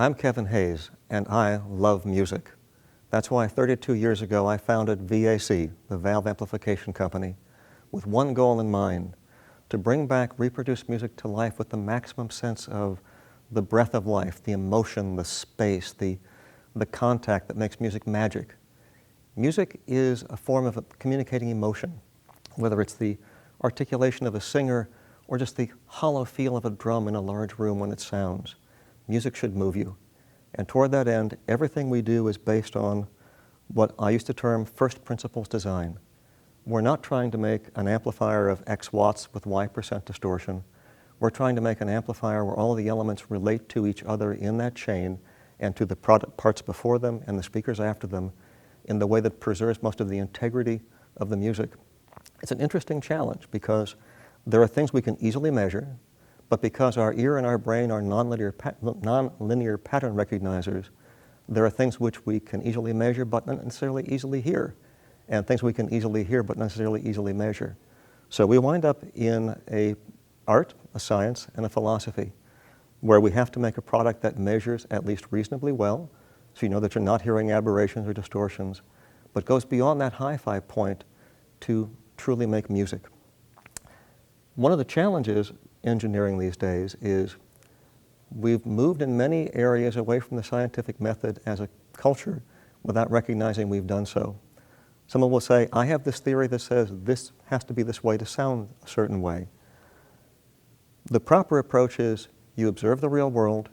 I'm Kevin Hayes, and I love music. That's why 32 years ago I founded VAC, the Valve Amplification Company, with one goal in mind: to bring back reproduced music to life with the maximum sense of the breath of life, the emotion, the space, the contact that makes music magic. Music is a form of communicating emotion, whether it's the articulation of a singer or just the hollow feel of a drum in a large room when it sounds. Music should move you. And toward that end, everything we do is based on what I used to term first principles design. We're not trying to make an amplifier of X watts with Y% distortion. We're trying to make an amplifier where all the elements relate to each other in that chain and to the parts before them and the speakers after them in the way that preserves most of the integrity of the music. It's an interesting challenge because there are things we can easily measure, but because our ear and our brain are nonlinear pattern recognizers, there are things which we can easily measure but not necessarily easily hear, and things we can easily hear but not necessarily easily measure. So we wind up in an art, a science, and a philosophy where we have to make a product that measures at least reasonably well, so you know that you're not hearing aberrations or distortions, but goes beyond that hi-fi point to truly make music. One of the challenges engineering these days is we've moved in many areas away from the scientific method as a culture without recognizing we've done so. Someone will say, I have this theory that says this has to be this way to sound a certain way. The proper approach is you observe the real world,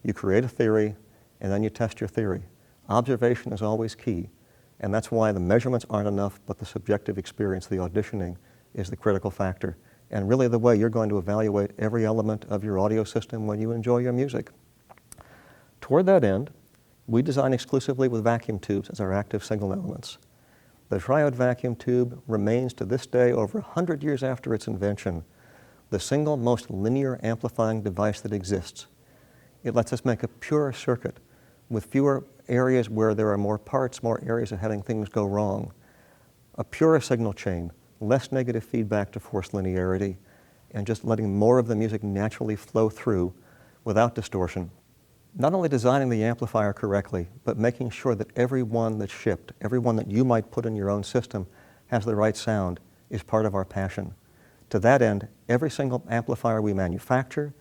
you create a theory, and then you test your theory. Observation is always key, and that's why the measurements aren't enough, but the subjective experience, the auditioning, is the critical factor, and really the way you're going to evaluate every element of your audio system when you enjoy your music. Toward that end, we design exclusively with vacuum tubes as our active signal elements. The triode vacuum tube remains to this day, over 100 years after its invention, the single most linear amplifying device that exists. It lets us make a purer circuit with fewer areas where there are more parts, more areas of having things go wrong. A purer signal chain, less negative feedback to force linearity, and just letting more of the music naturally flow through without distortion. Not only designing the amplifier correctly, but making sure that every one that's shipped, every one that you might put in your own system has the right sound is part of our passion. To that end, every single amplifier we manufacture,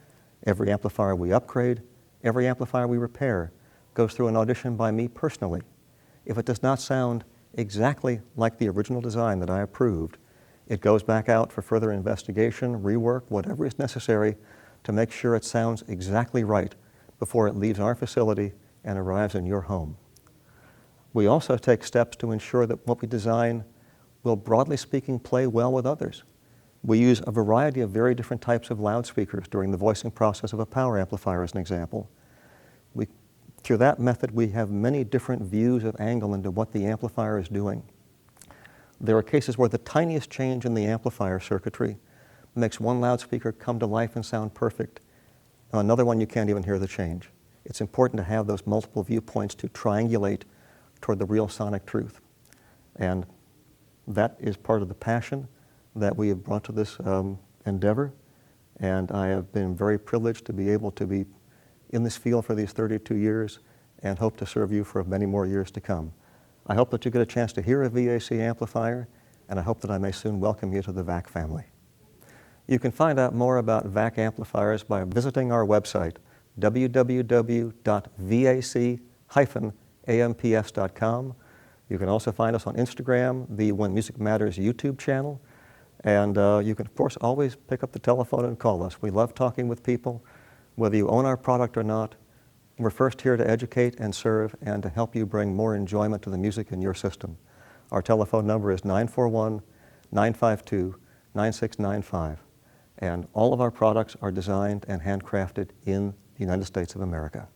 every amplifier we upgrade, every amplifier we repair goes through an audition by me personally. If it does not sound exactly like the original design that I approved, it goes back out for further investigation, rework, whatever is necessary to make sure it sounds exactly right before it leaves our facility and arrives in your home. We also take steps to ensure that what we design will, broadly speaking, play well with others. We use a variety of very different types of loudspeakers during the voicing process of a power amplifier, as an example. Through that method, we have many different views of angle into what the amplifier is doing. There are cases where the tiniest change in the amplifier circuitry makes one loudspeaker come to life and sound perfect. On another one, you can't even hear the change. It's important to have those multiple viewpoints to triangulate toward the real sonic truth. And that is part of the passion that we have brought to this endeavor. And I have been very privileged to be able to be in this field for these 32 years and hope to serve you for many more years to come. I hope that you get a chance to hear a VAC amplifier, and I hope that I may soon welcome you to the VAC family. You can find out more about VAC amplifiers by visiting our website, www.vac-amps.com. You can also find us on Instagram, the When Music Matters YouTube channel, and you can, of course, always pick up the telephone and call us. We love talking with people. Whether you own our product or not, we're first here to educate and serve and to help you bring more enjoyment to the music in your system. Our telephone number is 941-952-9695. And all of our products are designed and handcrafted in the United States of America.